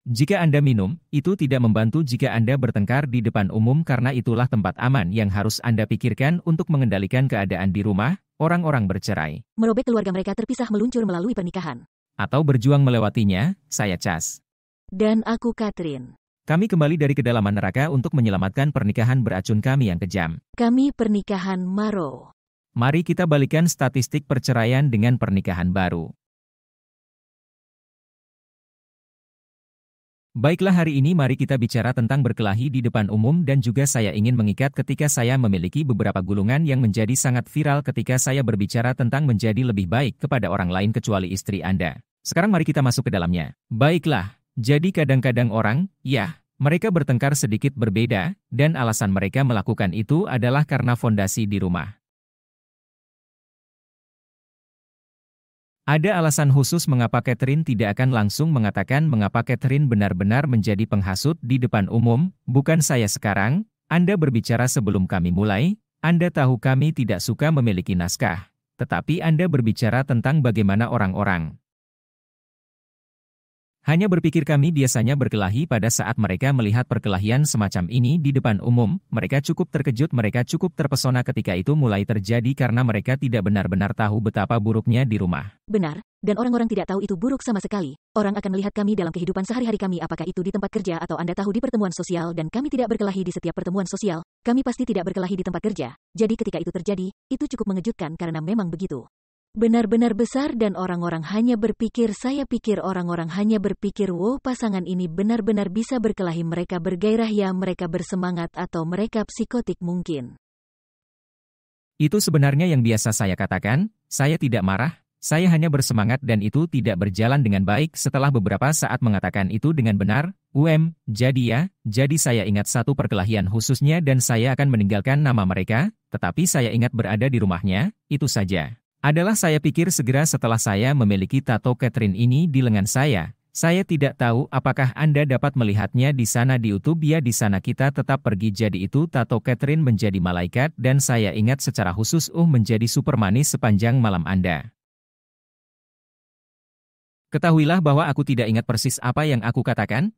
Jika Anda minum, itu tidak membantu jika Anda bertengkar di depan umum karena itulah tempat aman yang harus Anda pikirkan untuk mengendalikan keadaan di rumah, orang-orang bercerai. Merobek keluarga mereka terpisah meluncur melalui pernikahan. Atau berjuang melewatinya, saya Cas. Dan aku Catherine. Kami kembali dari kedalaman neraka untuk menyelamatkan pernikahan beracun kami yang kejam. Kami pernikahan Maro. Mari kita balikan statistik perceraian dengan pernikahan baru. Baiklah, hari ini mari kita bicara tentang berkelahi di depan umum dan juga saya ingin mengikat ketika saya memiliki beberapa gulungan yang menjadi sangat viral ketika saya berbicara tentang menjadi lebih baik kepada orang lain kecuali istri Anda. Sekarang mari kita masuk ke dalamnya. Baiklah, jadi kadang-kadang orang, mereka bertengkar sedikit berbeda, dan alasan mereka melakukan itu adalah karena fondasi di rumah. Ada alasan khusus mengapa Catherine tidak akan langsung mengatakan mengapa Catherine benar-benar menjadi penghasut di depan umum, bukan saya sekarang, Anda berbicara sebelum kami mulai, Anda tahu kami tidak suka memiliki naskah, tetapi Anda berbicara tentang bagaimana orang-orang hanya berpikir. Kami biasanya berkelahi pada saat mereka melihat perkelahian semacam ini di depan umum, mereka cukup terkejut, mereka cukup terpesona ketika itu mulai terjadi karena mereka tidak benar-benar tahu betapa buruknya di rumah. Benar, dan orang-orang tidak tahu itu buruk sama sekali. Orang akan melihat kami dalam kehidupan sehari-hari kami, apakah itu di tempat kerja atau Anda tahu di pertemuan sosial, dan kami tidak berkelahi di setiap pertemuan sosial, kami pasti tidak berkelahi di tempat kerja. Jadi ketika itu terjadi, itu cukup mengejutkan karena memang begitu. Benar-benar besar dan orang-orang hanya berpikir, saya pikir orang-orang hanya berpikir, wow, pasangan ini benar-benar bisa berkelahi, mereka bergairah ya, mereka bersemangat atau mereka psikotik mungkin. Itu sebenarnya yang biasa saya katakan, saya tidak marah, saya hanya bersemangat dan itu tidak berjalan dengan baik. Setelah beberapa saat mengatakan itu dengan benar, jadi saya ingat satu perkelahian khususnya dan saya akan meninggalkan nama mereka, tetapi saya ingat berada di rumahnya, itu saja. Adalah saya pikir segera setelah saya memiliki tato Catherine ini di lengan saya tidak tahu apakah Anda dapat melihatnya di sana di YouTube ya, di sana kita tetap pergi, jadi itu tato Catherine menjadi malaikat dan saya ingat secara khusus menjadi super manis sepanjang malam Anda. Ketahuilah bahwa aku tidak ingat persis apa yang aku katakan,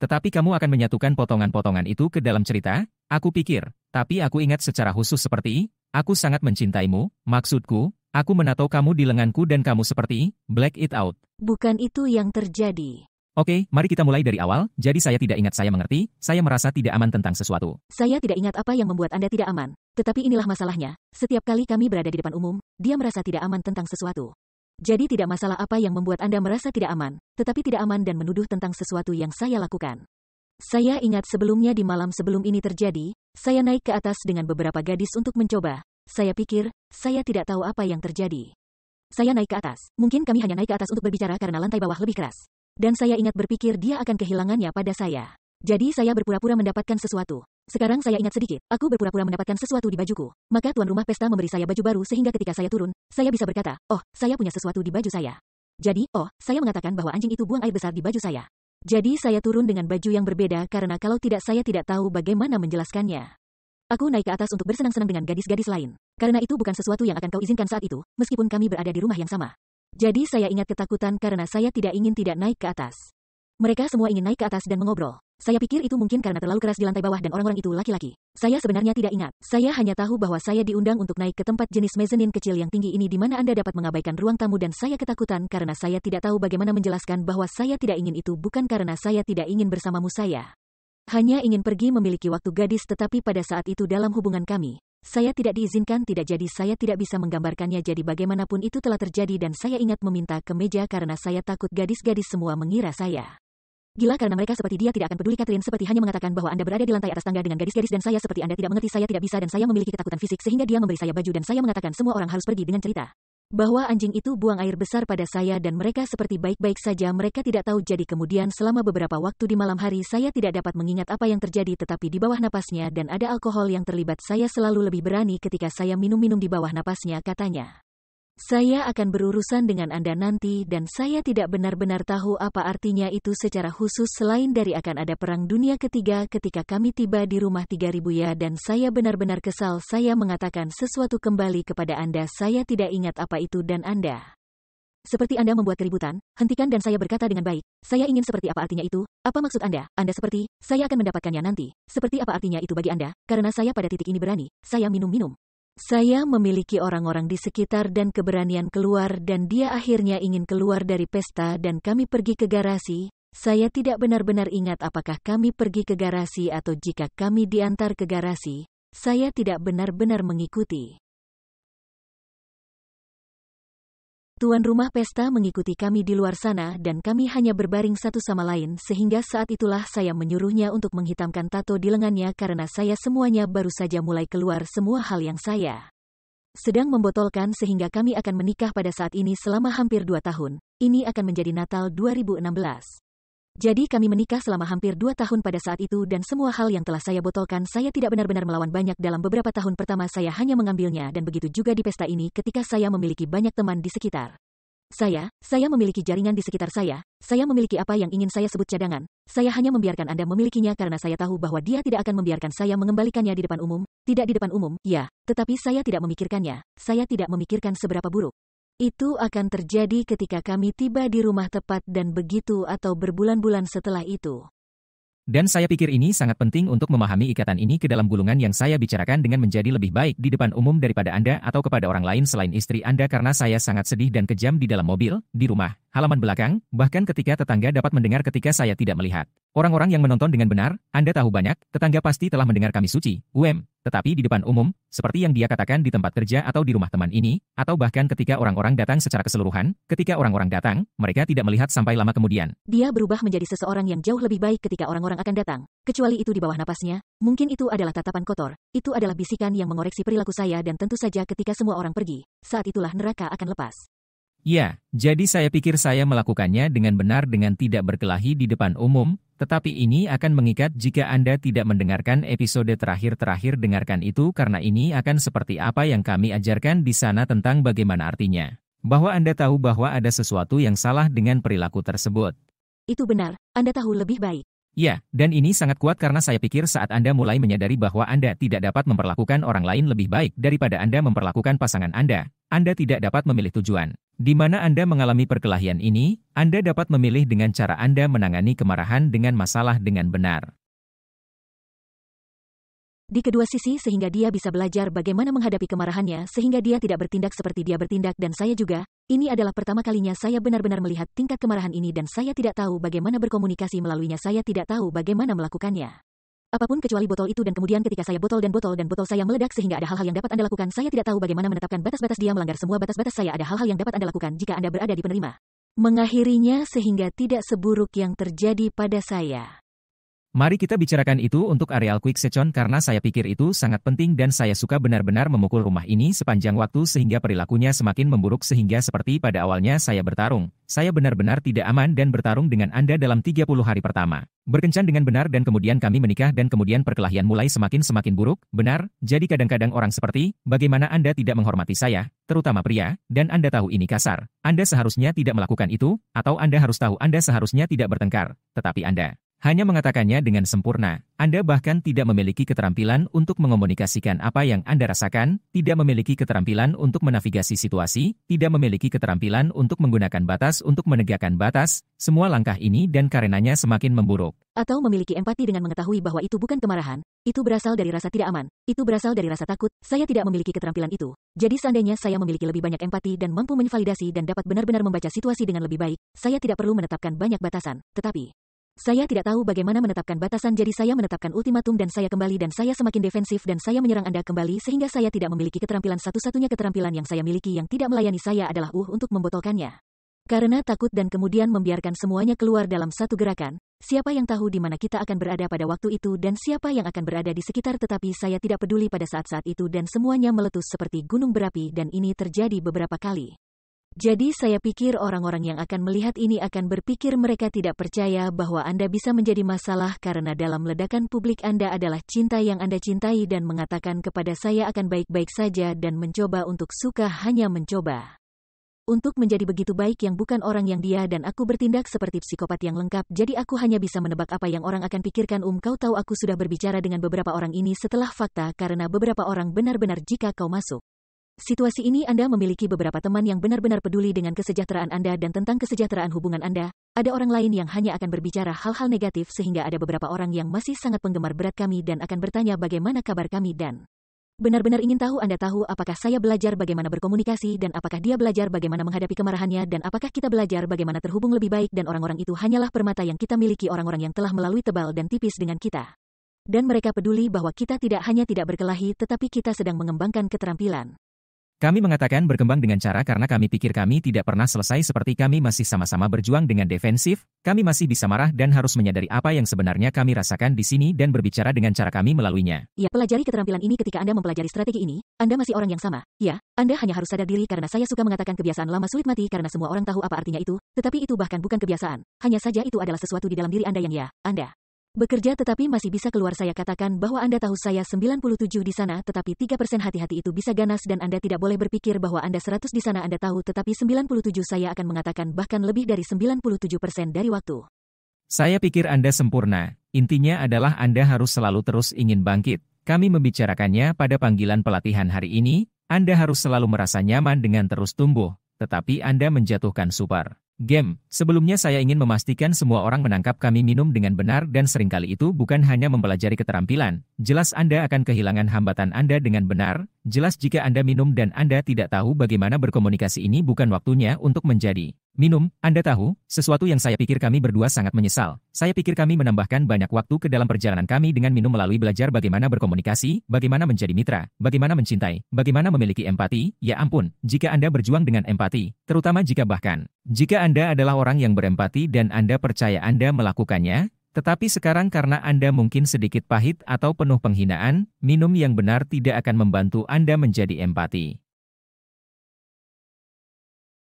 tetapi kamu akan menyatukan potongan-potongan itu ke dalam cerita, aku pikir, tapi aku ingat secara khusus seperti, aku sangat mencintaimu, maksudku, aku menato kamu di lenganku dan kamu seperti, black it out. Bukan itu yang terjadi. Oke, mari kita mulai dari awal. Jadi saya tidak ingat saya mengerti, saya merasa tidak aman tentang sesuatu. Saya tidak ingat apa yang membuat Anda tidak aman. Tetapi inilah masalahnya, setiap kali kami berada di depan umum, dia merasa tidak aman tentang sesuatu. Jadi tidak masalah apa yang membuat Anda merasa tidak aman, tetapi tidak aman dan menuduh tentang sesuatu yang saya lakukan. Saya ingat sebelumnya di malam sebelum ini terjadi, saya naik ke atas dengan beberapa gadis untuk mencoba. Saya pikir, saya tidak tahu apa yang terjadi. Saya naik ke atas. Mungkin kami hanya naik ke atas untuk berbicara karena lantai bawah lebih keras. Dan saya ingat berpikir dia akan kehilangannya pada saya. Jadi saya berpura-pura mendapatkan sesuatu. Sekarang saya ingat sedikit, aku berpura-pura mendapatkan sesuatu di bajuku. Maka tuan rumah pesta memberi saya baju baru sehingga ketika saya turun, saya bisa berkata, saya punya sesuatu di baju saya. Jadi, saya mengatakan bahwa anjing itu buang air besar di baju saya. Jadi saya turun dengan baju yang berbeda karena kalau tidak saya tidak tahu bagaimana menjelaskannya. Aku naik ke atas untuk bersenang-senang dengan gadis-gadis lain. Karena itu bukan sesuatu yang akan kau izinkan saat itu, meskipun kami berada di rumah yang sama. Jadi saya ingat ketakutan karena saya tidak ingin tidak naik ke atas. Mereka semua ingin naik ke atas dan mengobrol. Saya pikir itu mungkin karena terlalu keras di lantai bawah dan orang-orang itu laki-laki. Saya sebenarnya tidak ingat. Saya hanya tahu bahwa saya diundang untuk naik ke tempat jenis mezzanine kecil yang tinggi ini di mana Anda dapat mengabaikan ruang tamu dan saya ketakutan karena saya tidak tahu bagaimana menjelaskan bahwa saya tidak ingin itu bukan karena saya tidak ingin bersamamu saya. Hanya ingin pergi memiliki waktu gadis tetapi pada saat itu dalam hubungan kami, saya tidak diizinkan tidak jadi saya tidak bisa menggambarkannya jadi bagaimanapun itu telah terjadi dan saya ingat meminta ke meja karena saya takut gadis-gadis semua mengira saya gila karena mereka seperti dia tidak akan peduli. Catherine seperti hanya mengatakan bahwa Anda berada di lantai atas tangga dengan gadis-gadis dan saya seperti Anda tidak mengerti saya tidak bisa dan saya memiliki ketakutan fisik sehingga dia memberi saya baju dan saya mengatakan semua orang harus pergi dengan cerita bahwa anjing itu buang air besar pada saya dan mereka seperti baik-baik saja mereka tidak tahu jadi kemudian selama beberapa waktu di malam hari saya tidak dapat mengingat apa yang terjadi tetapi di bawah napasnya dan ada alkohol yang terlibat saya selalu lebih berani ketika saya minum-minum di bawah napasnya katanya. Saya akan berurusan dengan Anda nanti dan saya tidak benar-benar tahu apa artinya itu secara khusus selain dari akan ada perang dunia ketiga ketika kami tiba di rumah 3000 ya dan saya benar-benar kesal saya mengatakan sesuatu kembali kepada Anda saya tidak ingat apa itu dan Anda Seperti Anda membuat keributan, hentikan dan saya berkata dengan baik, saya ingin seperti apa artinya itu, apa maksud Anda seperti, saya akan mendapatkannya nanti, seperti apa artinya itu bagi Anda, karena saya pada titik ini berani, saya minum-minum. Saya memiliki orang-orang di sekitar dan keberanian keluar dan dia akhirnya ingin keluar dari pesta dan kami pergi ke garasi. Saya tidak benar-benar ingat apakah kami pergi ke garasi atau jika kami diantar ke garasi. Saya tidak benar-benar mengikuti. Tuan rumah pesta mengikuti kami di luar sana dan kami hanya berbaring satu sama lain sehingga saat itulah saya menyuruhnya untuk menghitamkan tato di lengannya karena saya semuanya baru saja mulai keluar semua hal yang saya sedang membotolkan sehingga kami akan menikah pada saat ini selama hampir 2 tahun. Ini akan menjadi Natal 2016. Jadi kami menikah selama hampir 2 tahun pada saat itu dan semua hal yang telah saya botolkan saya tidak benar-benar melawan banyak dalam beberapa tahun pertama saya hanya mengambilnya dan begitu juga di pesta ini ketika saya memiliki banyak teman di sekitar. Saya memiliki jaringan di sekitar saya memiliki apa yang ingin saya sebut cadangan. Saya hanya membiarkan Anda memilikinya karena saya tahu bahwa dia tidak akan membiarkan saya mengembalikannya di depan umum, tidak di depan umum, ya, tetapi saya tidak memikirkannya, saya tidak memikirkan seberapa buruk. Itu akan terjadi ketika kami tiba di rumah tepat dan begitu atau berbulan-bulan setelah itu. Dan saya pikir ini sangat penting untuk memahami ikatan ini ke dalam gulungan yang saya bicarakan dengan menjadi lebih baik di depan umum daripada Anda atau kepada orang lain selain istri Anda karena saya sangat sedih dan kejam di dalam mobil, di rumah, halaman belakang, bahkan ketika tetangga dapat mendengar ketika saya tidak melihat. Orang-orang yang menonton dengan benar, Anda tahu banyak, tetangga pasti telah mendengar kami suci, tetapi di depan umum, seperti yang dia katakan di tempat kerja atau di rumah teman ini, atau bahkan ketika orang-orang datang secara keseluruhan, ketika orang-orang datang, mereka tidak melihat sampai lama kemudian. Dia berubah menjadi seseorang yang jauh lebih baik ketika orang-orang akan datang, kecuali itu di bawah napasnya, mungkin itu adalah tatapan kotor, itu adalah bisikan yang mengoreksi perilaku saya dan tentu saja ketika semua orang pergi, saat itulah neraka akan lepas. Ya, jadi saya pikir saya melakukannya dengan benar dengan tidak berkelahi di depan umum, tetapi ini akan mengikat jika Anda tidak mendengarkan episode terakhir dengarkan itu karena ini akan seperti apa yang kami ajarkan di sana tentang bagaimana artinya. Bahwa Anda tahu bahwa ada sesuatu yang salah dengan perilaku tersebut. Itu benar, Anda tahu lebih baik. Ya, dan ini sangat kuat karena saya pikir saat Anda mulai menyadari bahwa Anda tidak dapat memperlakukan orang lain lebih baik daripada Anda memperlakukan pasangan Anda tidak dapat memilih tujuan. Di mana Anda mengalami perkelahian ini, Anda dapat memilih dengan cara Anda menangani kemarahan dengan masalah dengan benar. Di kedua sisi sehingga dia bisa belajar bagaimana menghadapi kemarahannya sehingga dia tidak bertindak seperti dia bertindak dan saya juga, ini adalah pertama kalinya saya benar-benar melihat tingkat kemarahan ini dan saya tidak tahu bagaimana berkomunikasi melaluinya saya tidak tahu bagaimana melakukannya. Apapun kecuali botol itu dan kemudian ketika saya botol saya meledak sehingga ada hal-hal yang dapat Anda lakukan saya tidak tahu bagaimana menetapkan batas-batas dia melanggar semua batas-batas saya ada hal-hal yang dapat Anda lakukan jika Anda berada di penerima. Mengakhirinya sehingga tidak seburuk yang terjadi pada saya. Mari kita bicarakan itu untuk areal quick secon karena saya pikir itu sangat penting dan saya suka benar-benar memukul rumah ini sepanjang waktu sehingga perilakunya semakin memburuk sehingga seperti pada awalnya saya bertarung. Saya benar-benar tidak aman dan bertarung dengan Anda dalam 30 hari pertama. Berkencan dengan benar dan kemudian kami menikah dan kemudian perkelahian mulai semakin buruk, benar, jadi kadang-kadang orang seperti, bagaimana Anda tidak menghormati saya, terutama pria, dan Anda tahu ini kasar. Anda seharusnya tidak melakukan itu, atau Anda harus tahu Anda seharusnya tidak bertengkar, tetapi Anda hanya mengatakannya dengan sempurna. Anda bahkan tidak memiliki keterampilan untuk mengomunikasikan apa yang Anda rasakan, tidak memiliki keterampilan untuk menavigasi situasi, tidak memiliki keterampilan untuk menggunakan batas untuk menegakkan batas, semua langkah ini dan karenanya semakin memburuk. Atau memiliki empati dengan mengetahui bahwa itu bukan kemarahan, itu berasal dari rasa tidak aman, itu berasal dari rasa takut, saya tidak memiliki keterampilan itu. Jadi seandainya saya memiliki lebih banyak empati dan mampu menvalidasi dan dapat benar-benar membaca situasi dengan lebih baik, saya tidak perlu menetapkan banyak batasan, tetapi saya tidak tahu bagaimana menetapkan batasan jadi saya menetapkan ultimatum dan saya kembali dan saya semakin defensif dan saya menyerang Anda kembali sehingga saya tidak memiliki keterampilan satu-satunya keterampilan yang saya miliki yang tidak melayani saya adalah untuk membotolkannya. Karena takut dan kemudian membiarkan semuanya keluar dalam satu gerakan, siapa yang tahu di mana kita akan berada pada waktu itu dan siapa yang akan berada di sekitar tetapi saya tidak peduli pada saat-saat itu dan semuanya meletus seperti gunung berapi dan ini terjadi beberapa kali. Jadi saya pikir orang-orang yang akan melihat ini akan berpikir mereka tidak percaya bahwa Anda bisa menjadi masalah karena dalam ledakan publik Anda adalah cinta yang Anda cintai dan mengatakan kepada saya akan baik-baik saja dan mencoba untuk suka hanya mencoba. Untuk menjadi begitu baik yang bukan orang yang dia dan aku bertindak seperti psikopat yang lengkap jadi aku hanya bisa menebak apa yang orang akan pikirkan kau tahu aku sudah berbicara dengan beberapa orang ini setelah fakta karena beberapa orang benar-benar jika kau masuk Situasi ini Anda memiliki beberapa teman yang benar-benar peduli dengan kesejahteraan Anda dan tentang kesejahteraan hubungan Anda. Ada orang lain yang hanya akan berbicara hal-hal negatif sehingga ada beberapa orang yang masih sangat penggemar berat kami dan akan bertanya bagaimana kabar kami dan benar-benar ingin tahu Anda tahu apakah saya belajar bagaimana berkomunikasi dan apakah dia belajar bagaimana menghadapi kemarahannya dan apakah kita belajar bagaimana terhubung lebih baik dan orang-orang itu hanyalah permata yang kita miliki orang-orang yang telah melalui tebal dan tipis dengan kita. Dan mereka peduli bahwa kita tidak hanya tidak berkelahi tetapi kita sedang mengembangkan keterampilan. Kami mengatakan berkembang dengan cara karena kami pikir kami tidak pernah selesai seperti kami masih sama-sama berjuang dengan defensif, kami masih bisa marah dan harus menyadari apa yang sebenarnya kami rasakan di sini dan berbicara dengan cara kami melaluinya. Ya, pelajari keterampilan ini ketika Anda mempelajari strategi ini, Anda masih orang yang sama. Ya, Anda hanya harus sadar diri karena saya suka mengatakan kebiasaan lama sulit mati karena semua orang tahu apa artinya itu, tetapi itu bahkan bukan kebiasaan. Hanya saja itu adalah sesuatu di dalam diri Anda yang Anda bekerja tetapi masih bisa keluar. Saya katakan bahwa Anda tahu saya 97 di sana tetapi 3% hati-hati itu bisa ganas dan Anda tidak boleh berpikir bahwa Anda 100 di sana Anda tahu tetapi 97 saya akan mengatakan bahkan lebih dari 97% dari waktu. Saya pikir Anda sempurna, intinya adalah Anda harus selalu terus ingin bangkit. Kami membicarakannya pada panggilan pelatihan hari ini, Anda harus selalu merasa nyaman dengan terus tumbuh, tetapi Anda menjatuhkan super game. Sebelumnya saya ingin memastikan semua orang menangkap kami minum dengan benar dan seringkali itu bukan hanya mempelajari keterampilan. Jelas Anda akan kehilangan hambatan Anda dengan benar. Jelas jika Anda minum dan Anda tidak tahu bagaimana berkomunikasi ini bukan waktunya untuk menjadi minum. Anda tahu, sesuatu yang saya pikir kami berdua sangat menyesal. Saya pikir kami menambahkan banyak waktu ke dalam perjalanan kami dengan minum melalui belajar bagaimana berkomunikasi, bagaimana menjadi mitra, bagaimana mencintai, bagaimana memiliki empati. Ya ampun, jika Anda berjuang dengan empati, terutama jika Anda adalah orang yang berempati dan Anda percaya Anda melakukannya, tetapi sekarang karena Anda mungkin sedikit pahit atau penuh penghinaan, minum yang benar tidak akan membantu Anda menjadi empati.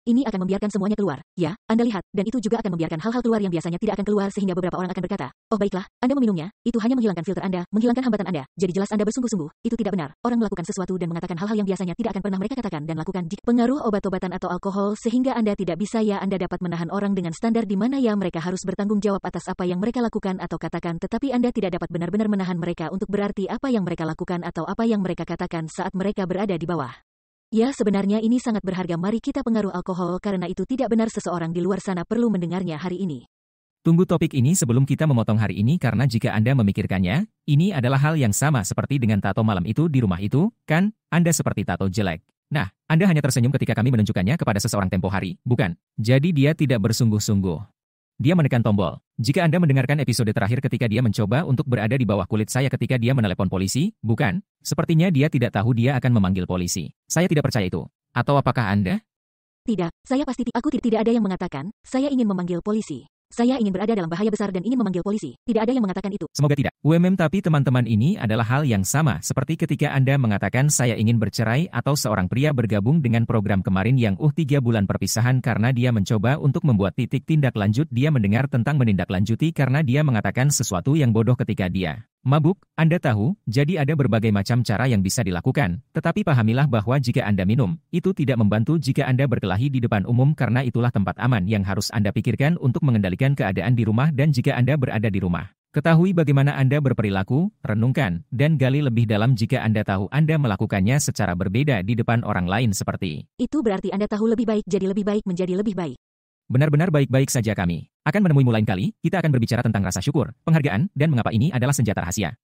Ini akan membiarkan semuanya keluar. Ya, Anda lihat, dan itu juga akan membiarkan hal-hal keluar yang biasanya tidak akan keluar sehingga beberapa orang akan berkata, oh baiklah, Anda meminumnya, itu hanya menghilangkan filter Anda, menghilangkan hambatan Anda. Jadi jelas Anda bersungguh-sungguh, itu tidak benar. Orang melakukan sesuatu dan mengatakan hal-hal yang biasanya tidak akan pernah mereka katakan dan lakukan jika pengaruh obat-obatan atau alkohol sehingga Anda tidak bisa. Ya, Anda dapat menahan orang dengan standar di mana ya mereka harus bertanggung jawab atas apa yang mereka lakukan atau katakan, tetapi Anda tidak dapat benar-benar menahan mereka untuk berarti apa yang mereka lakukan atau apa yang mereka katakan saat mereka berada di bawah. Ya, sebenarnya ini sangat berharga. Mari kita pengaruh alkohol karena itu tidak benar. Seseorang di luar sana perlu mendengarnya hari ini. Tunggu topik ini sebelum kita memotong hari ini karena jika Anda memikirkannya, ini adalah hal yang sama seperti dengan tato malam itu di rumah itu, kan? Anda seperti tato jelek. Nah, Anda hanya tersenyum ketika kami menunjukkannya kepada seseorang tempo hari, bukan? Jadi dia tidak bersungguh-sungguh. Dia menekan tombol. Jika Anda mendengarkan episode terakhir ketika dia mencoba untuk berada di bawah kulit saya ketika dia menelepon polisi, bukan? Sepertinya dia tidak tahu dia akan memanggil polisi. Saya tidak percaya itu. Atau apakah Anda? Tidak, saya pasti aku tidak ada yang mengatakan, saya ingin memanggil polisi. Saya ingin berada dalam bahaya besar dan ingin memanggil polisi. Tidak ada yang mengatakan itu. Semoga tidak. Tapi teman-teman ini adalah hal yang sama seperti ketika Anda mengatakan saya ingin bercerai atau seorang pria bergabung dengan program kemarin yang 3 bulan perpisahan karena dia mencoba untuk membuat titik tindak lanjut. Dia mendengar tentang menindaklanjuti karena dia mengatakan sesuatu yang bodoh ketika dia mabuk. Anda tahu, jadi ada berbagai macam cara yang bisa dilakukan, tetapi pahamilah bahwa jika Anda minum, itu tidak membantu jika Anda berkelahi di depan umum karena itulah tempat aman yang harus Anda pikirkan untuk mengendalikan keadaan di rumah. Dan jika Anda berada di rumah, ketahui bagaimana Anda berperilaku, renungkan, dan gali lebih dalam jika Anda tahu Anda melakukannya secara berbeda di depan orang lain seperti itu berarti Anda tahu lebih baik jadi lebih baik menjadi lebih baik. Benar-benar baik-baik saja. Kami akan menemuimu lain kali. Kita akan berbicara tentang rasa syukur, penghargaan, dan mengapa ini adalah senjata rahasia.